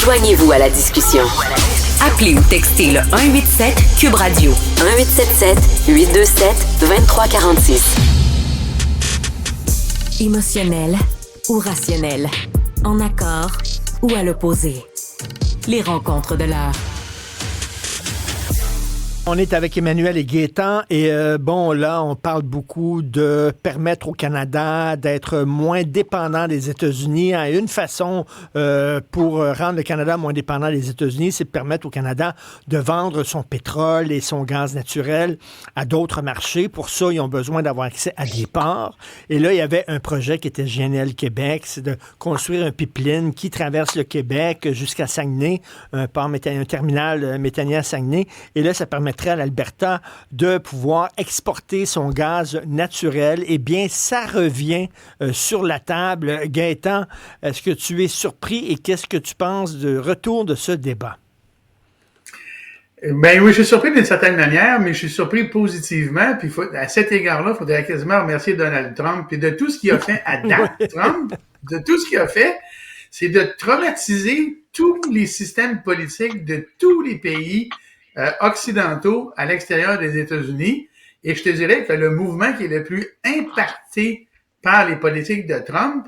Joignez-vous à la discussion. Appelez ou textez le 187 Cube Radio 1877 827 2346. Émotionnel ou rationnel, en accord ou à l'opposé. Les rencontres de l'heure. On est avec Emmanuel et Gaétan et là, on parle beaucoup de permettre au Canada d'être moins dépendant des États-Unis. Et une façon pour rendre le Canada moins dépendant des États-Unis, c'est de permettre au Canada de vendre son pétrole et son gaz naturel à d'autres marchés. Pour ça, ils ont besoin d'avoir accès à des ports. Et là, il y avait un projet qui était GNL Québec, c'est de construire un pipeline qui traverse le Québec jusqu'à Saguenay, un terminal méthanien à Saguenay. Et là, ça permet à l'Alberta de pouvoir exporter son gaz naturel. Eh bien, ça revient sur la table. Gaétan, est-ce que tu es surpris et qu'est-ce que tu penses du retour de ce débat? Ben oui, je suis surpris d'une certaine manière, mais je suis surpris positivement. Puis à cet égard-là, il faudrait quasiment remercier Donald Trump et de tout ce qu'il a fait à date. Trump, de tout ce qu'il a fait, c'est de traumatiser tous les systèmes politiques de tous les pays occidentaux à l'extérieur des États-Unis. Et je te dirais que le mouvement qui est le plus impacté par les politiques de Trump,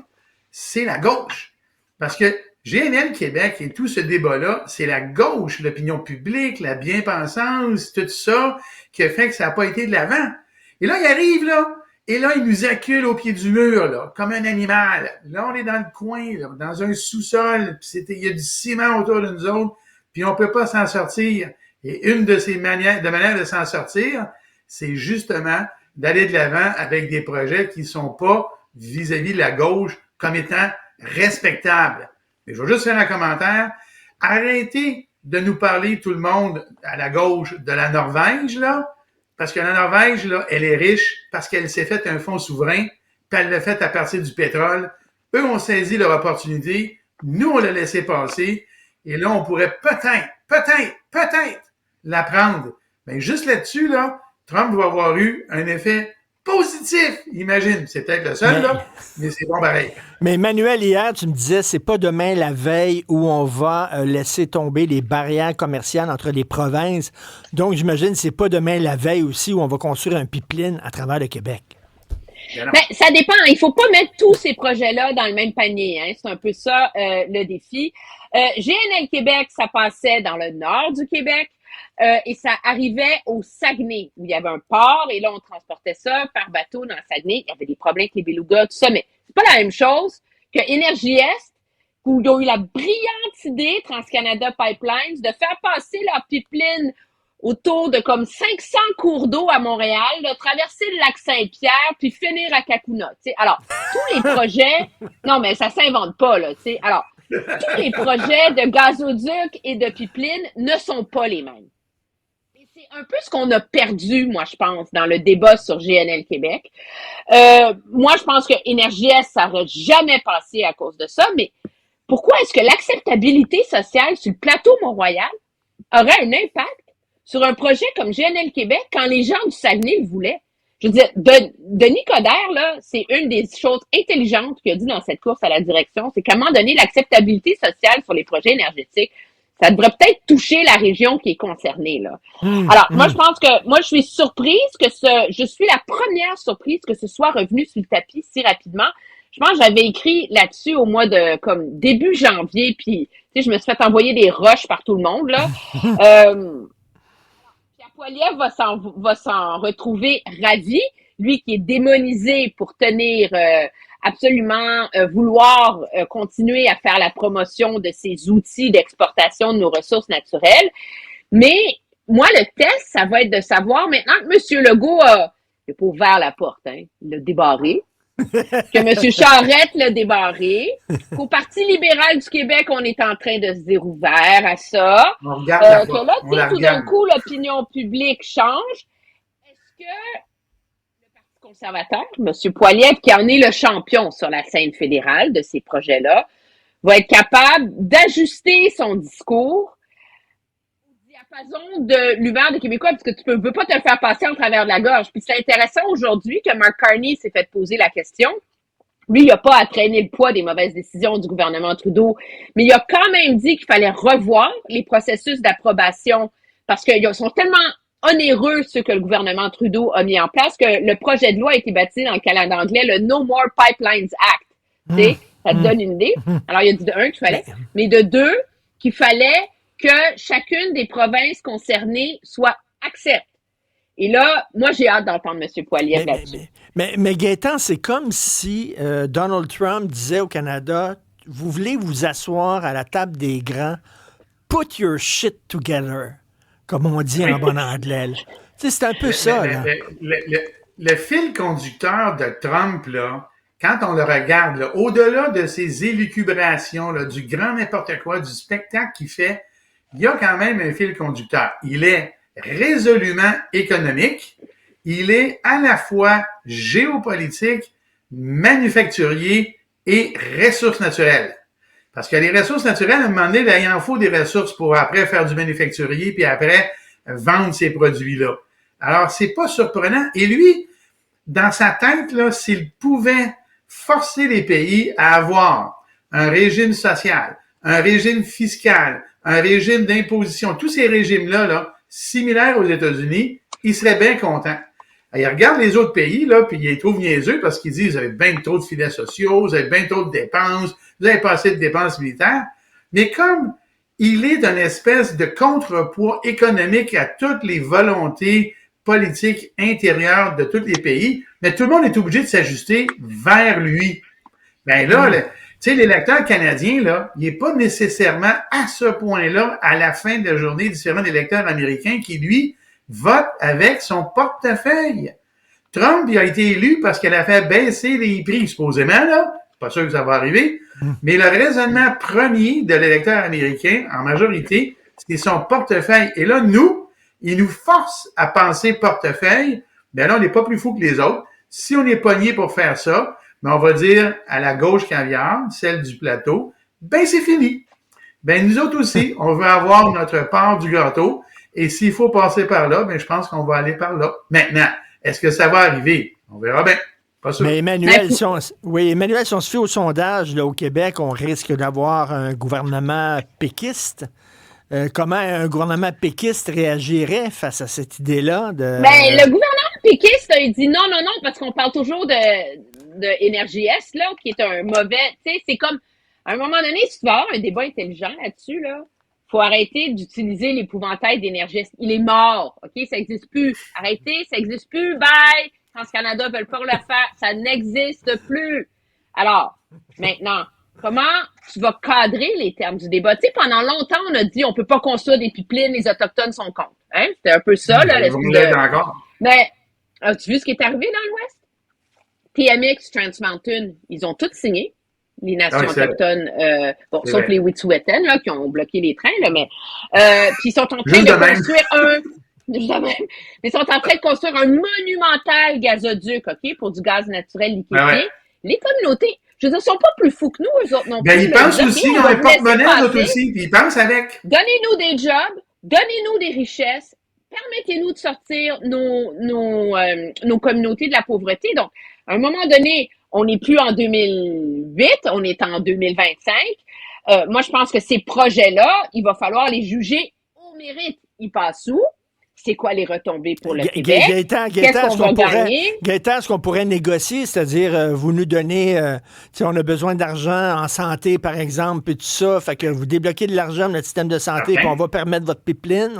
c'est la gauche. Parce que GNL Québec et tout ce débat-là, c'est la gauche, l'opinion publique, la bien-pensance, tout ça, qui a fait que ça n'a pas été de l'avant. Et là, il arrive, là, et là, il nous accule au pied du mur, là, comme un animal. Là, on est dans le coin, là, dans un sous-sol, puis il y a du ciment autour de nous autres, puis on peut pas s'en sortir. Et une de ces manières de s'en sortir, c'est justement d'aller de l'avant avec des projets qui sont pas vis-à-vis de la gauche comme étant respectables. Mais je vais juste faire un commentaire. Arrêtez de nous parler, tout le monde, à la gauche, de la Norvège, là, parce que la Norvège, là, elle est riche parce qu'elle s'est fait un fonds souverain, puis elle l'a fait à partir du pétrole. Eux ont saisi leur opportunité. Nous, on l'a laissé passer. Et là, on pourrait peut-être la prendre. Ben, juste là-dessus, là, Trump va avoir eu un effet positif. Imagine, c'est peut-être le seul, là, mais c'est bon pareil. Mais Emmanuel, hier, tu me disais, c'est pas demain la veille où on va laisser tomber les barrières commerciales entre les provinces. Donc, j'imagine, c'est pas demain la veille aussi où on va construire un pipeline à travers le Québec. Ben, ça dépend. Il faut pas mettre tous ces projets-là dans le même panier. Hein. C'est un peu ça le défi. GNL Québec, ça passait dans le nord du Québec. Et ça arrivait au Saguenay, où il y avait un port, et là, on transportait ça par bateau dans le Saguenay. Il y avait des problèmes avec les belugas, tout ça, mais c'est pas la même chose que Énergie Est, où ils ont eu la brillante idée, TransCanada Pipelines, de faire passer leur pipeline autour de comme 500 cours d'eau à Montréal, de traverser le lac Saint-Pierre, puis finir à Kakuna. T'sais. Alors, tous les projets, non, mais ça s'invente pas, là, tu sais. Alors, tous les projets de gazoduc et de pipeline ne sont pas les mêmes. C'est un peu ce qu'on a perdu, moi, je pense, dans le débat sur GNL Québec. Moi, je pense que Énergie Est, ça n'aurait jamais passé à cause de ça, mais pourquoi est-ce que l'acceptabilité sociale sur le plateau Mont-Royal aurait un impact sur un projet comme GNL Québec quand les gens du Saguenay le voulaient? Je veux dire, Denis Coderre, là, c'est une des choses intelligentes qu'il a dit dans cette course à la direction, c'est qu'à un moment donné, l'acceptabilité sociale sur les projets énergétiques, ça devrait peut-être toucher la région qui est concernée, là. Alors, moi, je pense que, moi, je suis surprise je suis la première surprise que ce soit revenu sur le tapis si rapidement. Je pense que j'avais écrit là-dessus au mois de, comme, début janvier, puis, tu sais, je me suis fait envoyer des roches par tout le monde, là. Pierre Poilievre va s'en retrouver ravi, lui qui est démonisé pour tenir, absolument vouloir continuer à faire la promotion de ces outils d'exportation de nos ressources naturelles. Mais moi, le test, ça va être de savoir maintenant que M. Legault il n'a pas ouvert la porte, hein, il l'a débarré, que M. Charette l'a débarré, qu'au Parti libéral du Québec, on est en train de se dire ouvert à ça, On regarde la porte. que là, tu sais, tout d'un coup, l'opinion publique change. Est-ce que conservateur, M. Poilievre, qui en est le champion sur la scène fédérale de ces projets-là, va être capable d'ajuster son discours au diapason de l'humeur des Québécois, parce que tu ne peux pas te faire passer en travers de la gorge. Puis c'est intéressant aujourd'hui que Mark Carney s'est fait poser la question. Lui, il n'a pas à traîner le poids des mauvaises décisions du gouvernement Trudeau, mais il a quand même dit qu'il fallait revoir les processus d'approbation parce qu'ils sont tellement onéreux, ceux que le gouvernement Trudeau a mis en place, que le projet de loi a été baptisé dans le Canada anglais le No More Pipelines Act. Tu sais, ça te donne une idée. Alors, il a dit de un qu'il fallait, mais de deux, qu'il fallait que chacune des provinces concernées soit accepte. Et là, moi, j'ai hâte d'entendre M. Poilievre là-dessus. Mais Gaétan, c'est comme si Donald Trump disait au Canada, vous voulez vous asseoir à la table des grands, put your shit together, comme on dit en bon anglais. Tu sais, c'est un peu ça. Là. Le fil conducteur de Trump, là, quand on le regarde, là, au-delà de ses élucubrations, là, du grand n'importe quoi, du spectacle qu'il fait, il y a quand même un fil conducteur. Il est résolument économique, il est à la fois géopolitique, manufacturier et ressources naturelles. Parce que les ressources naturelles, à un moment donné, là, il en faut des ressources pour après faire du manufacturier, puis après vendre ces produits-là. Alors, c'est pas surprenant. Et lui, dans sa tête, là, s'il pouvait forcer les pays à avoir un régime social, un régime fiscal, un régime d'imposition, tous ces régimes-là, là, similaires aux États-Unis, il serait bien content. Il regarde les autres pays, là, puis il les trouve niaiseux parce qu'ils disent, vous avez bien trop de filets sociaux, vous avez bien trop de dépenses, vous avez pas assez de dépenses militaires. Mais comme il est d'une espèce de contrepoids économique à toutes les volontés politiques intérieures de tous les pays, mais tout le monde est obligé de s'ajuster vers lui. Ben là, tu sais, l'électeur canadien, là, il n'est pas nécessairement à ce point-là, à la fin de la journée, différent des électeurs américains qui, lui, votent avec son portefeuille. Trump, il a été élu parce qu'il a fait baisser les prix, supposément, là. Pas sûr que ça va arriver. Mais le raisonnement premier de l'électeur américain, en majorité, c'est son portefeuille. Et là, nous, il nous force à penser portefeuille. Ben là, on n'est pas plus fou que les autres. Si on est pogné pour faire ça, ben on va dire à la gauche caviar, celle du plateau, ben c'est fini. Ben nous autres aussi, on veut avoir notre part du gâteau. Et s'il faut passer par là, ben je pense qu'on va aller par là. Maintenant, est-ce que ça va arriver? On verra bien. Pas sûr. Mais Emmanuel, si on se fie au sondage là, au Québec, on risque d'avoir un gouvernement péquiste. Comment un gouvernement péquiste réagirait face à cette idée-là? Ben, le gouvernement péquiste a dit non, parce qu'on parle toujours de NRJS, là, qui est un mauvais... Tu sais, c'est comme... À un moment donné, si tu vas avoir un débat intelligent là-dessus, là, faut arrêter d'utiliser l'épouvantail d'NRJS. Il est mort, OK? Ça n'existe plus. Arrêtez, ça n'existe plus. Bye! TransCanada veulent pas le faire. Ça n'existe plus. Alors, maintenant, comment tu vas cadrer les termes du débat? Tu sais, pendant longtemps, on a dit on peut pas construire des pipelines, les Autochtones sont contre. Hein? C'était un peu ça, là. Encore. Mais, as-tu vu ce qui est arrivé dans l'Ouest? TMX, Trans Mountain, ils ont tous signé. Les nations autochtones, sauf les Wet'suwet'en, là, qui ont bloqué les trains, là, mais, puis ils sont en train de construire ils sont en train de construire un monumental gazoduc, OK, pour du gaz naturel liquéfié. Ouais. Les communautés, je veux dire, sont pas plus fous que nous, eux autres non plus. Ben, ils pensent aussi, ils ont un porte-monnaie, eux autres aussi, puis ils pensent avec. Donnez-nous des jobs, donnez-nous des richesses, permettez-nous de sortir nos communautés de la pauvreté. Donc, à un moment donné, on n'est plus en 2008, on est en 2025. Moi, je pense que ces projets-là, il va falloir les juger au mérite. Ils passent où? C'est quoi les retombées pour le Québec? Qu'est-ce qu'on va gagner? Gaétan, ce qu'on pourrait négocier, c'est-à-dire, vous nous donnez, on a besoin d'argent en santé, par exemple, puis tout ça, fait que vous débloquez de l'argent dans notre système de santé, puis on va permettre votre pipeline.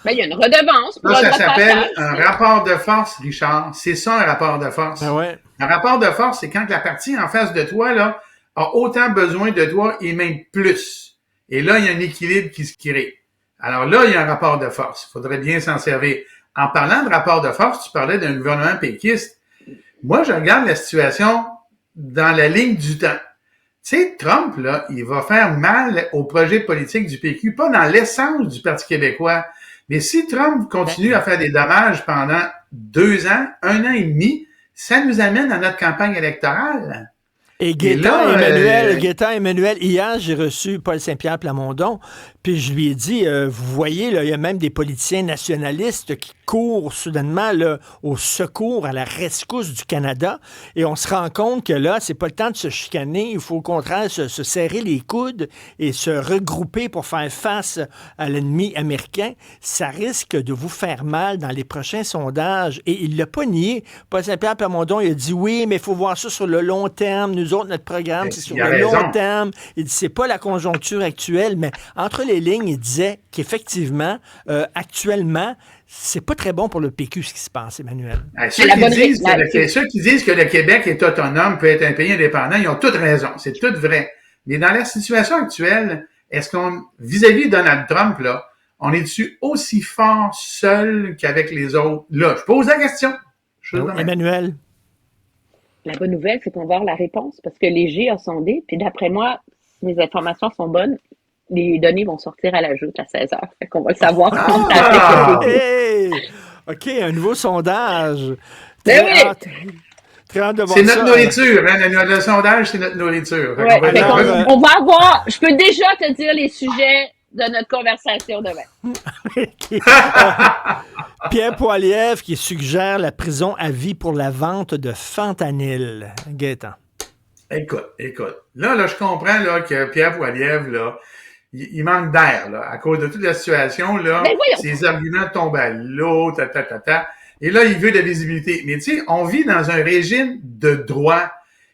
Ben, il y a une redevance. Là, ça s'appelle un rapport de force, Richard. C'est ça, un rapport de force. Ah ouais. Un rapport de force, c'est quand la partie en face de toi, là, a autant besoin de toi et même plus. Et là, il y a un équilibre qui se crée. Alors là, il y a un rapport de force. Il faudrait bien s'en servir. En parlant de rapport de force, tu parlais d'un gouvernement péquiste. Moi, je regarde la situation dans la ligne du temps. Tu sais, Trump, là, il va faire mal au projet politique du PQ, pas dans l'essence du Parti québécois. Mais si Trump continue à faire des dommages pendant 2 ans, 1 an et demi, ça nous amène à notre campagne électorale. Et Gaétan Emmanuel, hier, j'ai reçu Paul Saint-Pierre Plamondon, puis je lui ai dit, vous voyez, là, il y a même des politiciens nationalistes qui courent soudainement là, au secours, à la rescousse du Canada, et on se rend compte que là, c'est pas le temps de se chicaner, il faut au contraire se serrer les coudes et se regrouper pour faire face à l'ennemi américain. Ça risque de vous faire mal dans les prochains sondages, et il l'a pas nié. Paul Saint-Pierre Plamondon, il a dit, oui, mais il faut voir ça sur le long terme. Nous autres, notre programme, c'est sur le long terme. Il dit, c'est pas la conjoncture actuelle, mais entre les lignes, il disait qu'effectivement, actuellement, c'est pas très bon pour le PQ ce qui se passe, Emmanuel. Ceux qui disent que le Québec est autonome, peut être un pays indépendant, ils ont toutes raison. C'est tout vrai. Mais dans la situation actuelle, est-ce qu'on, vis-à-vis de Donald Trump, là, on est-tu aussi fort seul qu'avec les autres? Là, je pose la question. Emmanuel? La bonne nouvelle, c'est qu'on va avoir la réponse parce que Léger a sondé. Puis d'après moi, si mes informations sont bonnes, les données vont sortir à la joute à 16h. Fait qu'on va le savoir. OK, un nouveau sondage. Très hâte de voir c'est notre nourriture, hein? Le sondage, c'est notre nourriture. Ouais, on va avoir, je peux déjà te dire les sujets de notre conversation demain. Pierre Poilievre qui suggère la prison à vie pour la vente de fentanyl. Gaétan. Écoute. Là, je comprends là, que Pierre Poilievre, là, il manque d'air, là, à cause de toute la situation, là. Ses arguments tombent à l'eau, Et là, il veut de la visibilité. Mais tu sais, on vit dans un régime de droit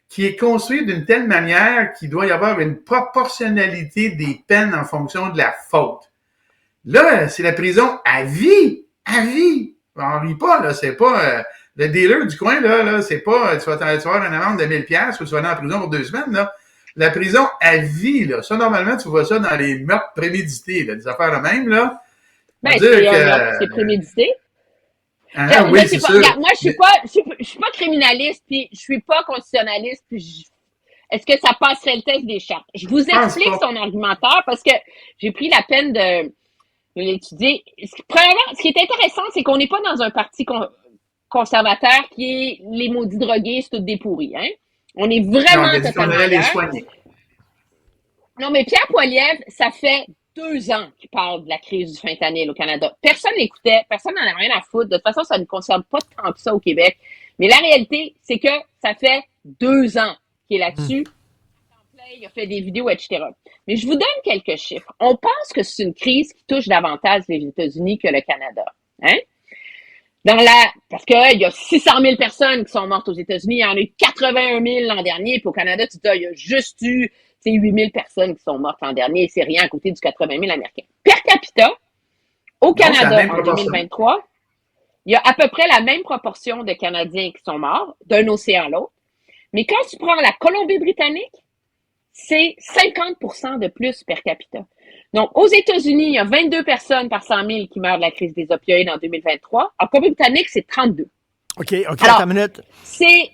qui est construit d'une telle manière qu'il doit y avoir une proportionnalité des peines en fonction de la faute. Là, c'est la prison à vie. À vie. On rit pas, là. C'est pas le dealer du coin, là, c'est pas tu vas avoir une amende de 1000 $, ou tu vas aller en prison pour 2 semaines, là. La prison à vie, là. Ça, normalement, tu vois ça dans les meurtres prémédités, là, des affaires de même, là. C'est prémédité. Oui, c'est sûr. Regarde, moi, je suis pas criminaliste, puis je suis pas constitutionnaliste, puis est-ce que ça passerait le test des chartes? Je vous explique son argumentaire parce que j'ai pris la peine de l'étudier. Premièrement, ce qui est intéressant, c'est qu'on n'est pas dans un parti conservateur qui est les maudits drogués, c'est tout des pourris, hein? On est vraiment totalement les soigner. Non, mais Pierre Poilievre, ça fait 2 ans qu'il parle de la crise du fentanyl au Canada. Personne l'écoutait, personne n'en a rien à foutre. De toute façon, ça ne concerne pas tant que ça au Québec. Mais la réalité, c'est que ça fait 2 ans qu'il est là-dessus. Il a fait des vidéos, etc. Mais je vous donne quelques chiffres. On pense que c'est une crise qui touche davantage les États-Unis que le Canada. Hein? Parce qu'il y a 600 000 personnes qui sont mortes aux États-Unis. Il y en a eu 81 000 l'an dernier. Puis au Canada, tu dis, il y a juste eu 8 000 personnes qui sont mortes l'an dernier. C'est rien à côté du 80 000 Américains. Per capita, au Canada, en 2023, il y a à peu près la même proportion de Canadiens qui sont morts, d'un océan à l'autre. Mais quand tu prends la Colombie-Britannique, c'est 50% de plus per capita. Donc, aux États-Unis, il y a 22 personnes par 100 000 qui meurent de la crise des opioïdes en 2023. En Colombie-Britannique, c'est 32. OK, alors, attends une minute. C'est...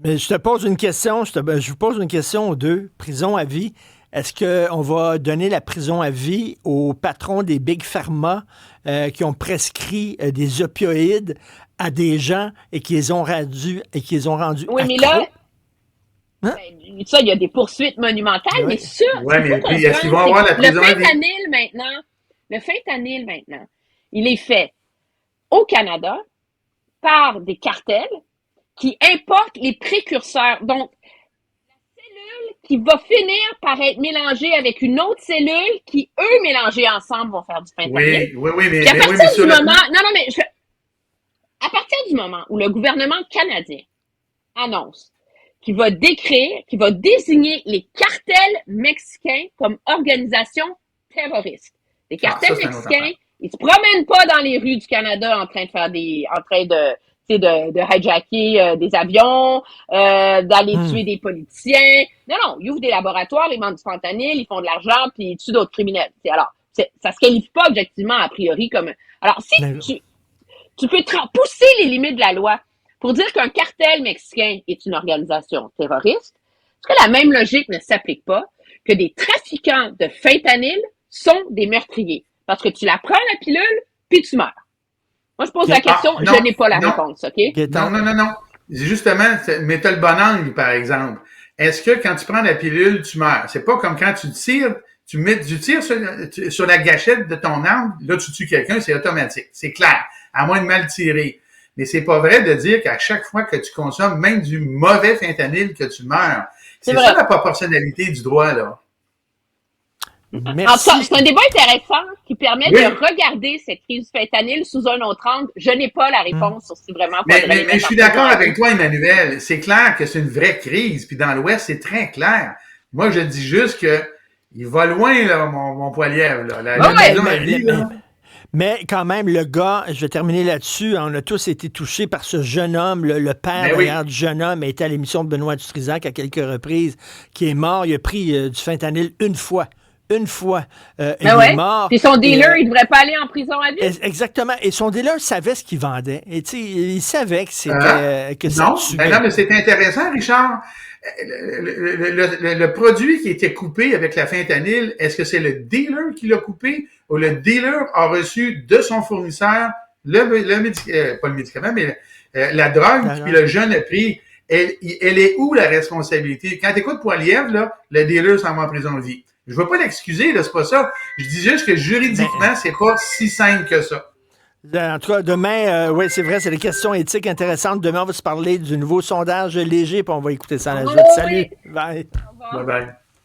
Mais je te pose une question, je vous pose une question aux deux. Prison à vie. Est-ce qu'on va donner la prison à vie aux patrons des Big Pharma qui ont prescrit des opioïdes à des gens et qui les ont rendus oui, mais là, hein? Ça, il y a des poursuites monumentales, mais ça, mais puis, est-ce qu'ils vont avoir la prison à vie? Le fentanyl maintenant, il est fait au Canada par des cartels qui importent les précurseurs. Donc, la cellule qui va finir par être mélangée avec une autre cellule qui, eux, mélangés ensemble, vont faire du fentanyl. Oui, mais... Puis à partir du moment... À partir du moment où le gouvernement canadien annonce qu'il va désigner les cartels mexicains comme organisation terroriste. Les cartels mexicains, ils se promènent pas dans les rues du Canada en train de hijacker des avions, d'aller tuer des politiciens. Non, ils ouvrent des laboratoires, ils vendent du fentanyl, ils font de l'argent, puis ils tuent d'autres criminels. Alors, ça se qualifie pas objectivement a priori comme... Alors, si tu peux pousser les limites de la loi pour dire qu'un cartel mexicain est une organisation terroriste, est-ce que la même logique ne s'applique pas que des trafiquants de fentanyl sont des meurtriers? Parce que tu la prends la pilule, puis tu meurs. Moi, je pose la question, je n'ai pas la réponse, OK? Non. justement, méthode bonne angle, par exemple. Est-ce que quand tu prends la pilule, tu meurs? C'est pas comme quand tu tires, tu tires sur la gâchette de ton arme, là, tu tues quelqu'un, c'est automatique. C'est clair. À moins de mal tirer. Mais c'est pas vrai de dire qu'à chaque fois que tu consommes même du mauvais fentanyl que tu meurs. C'est ça la proportionnalité du droit, là. Merci. En tout cas, c'est un débat intéressant qui permet de regarder cette crise du fentanyl sous un autre angle. Je n'ai pas la réponse sur si vraiment... Mais je suis d'accord avec toi, Emmanuel. C'est clair que c'est une vraie crise. Puis dans l'Ouest, c'est très clair. Moi, je dis juste que il va loin, là, mon poilièvre. Mais quand même, le gars, je vais terminer là-dessus, on a tous été touchés par ce jeune homme, le père d'ailleurs du jeune homme était à l'émission de Benoît Dutrisac à quelques reprises, qui est mort, il a pris du fentanyl une fois. Il est mort. Puis son dealer, il ne devrait pas aller en prison à vie. Exactement. Et son dealer savait ce qu'il vendait. Et il savait que c'était que ça tuait. Non, mais c'est intéressant, Richard. Le produit qui était coupé avec la fentanyl, est-ce que c'est le dealer qui l'a coupé ou le dealer a reçu de son fournisseur pas le médicament, mais la drogue, puis le jeune a pris. Elle est où la responsabilité? Quand tu écoutes Poilievre, là, le dealer s'en va en prison de vie. Je ne veux pas l'excuser, là, c'est pas ça. Je dis juste que juridiquement, c'est pas si simple que ça. En tout cas, demain, oui, c'est vrai, c'est des questions éthiques intéressantes. Demain, on va se parler du nouveau sondage léger, puis on va écouter ça à la suite. Salut! Bye! Bye bye!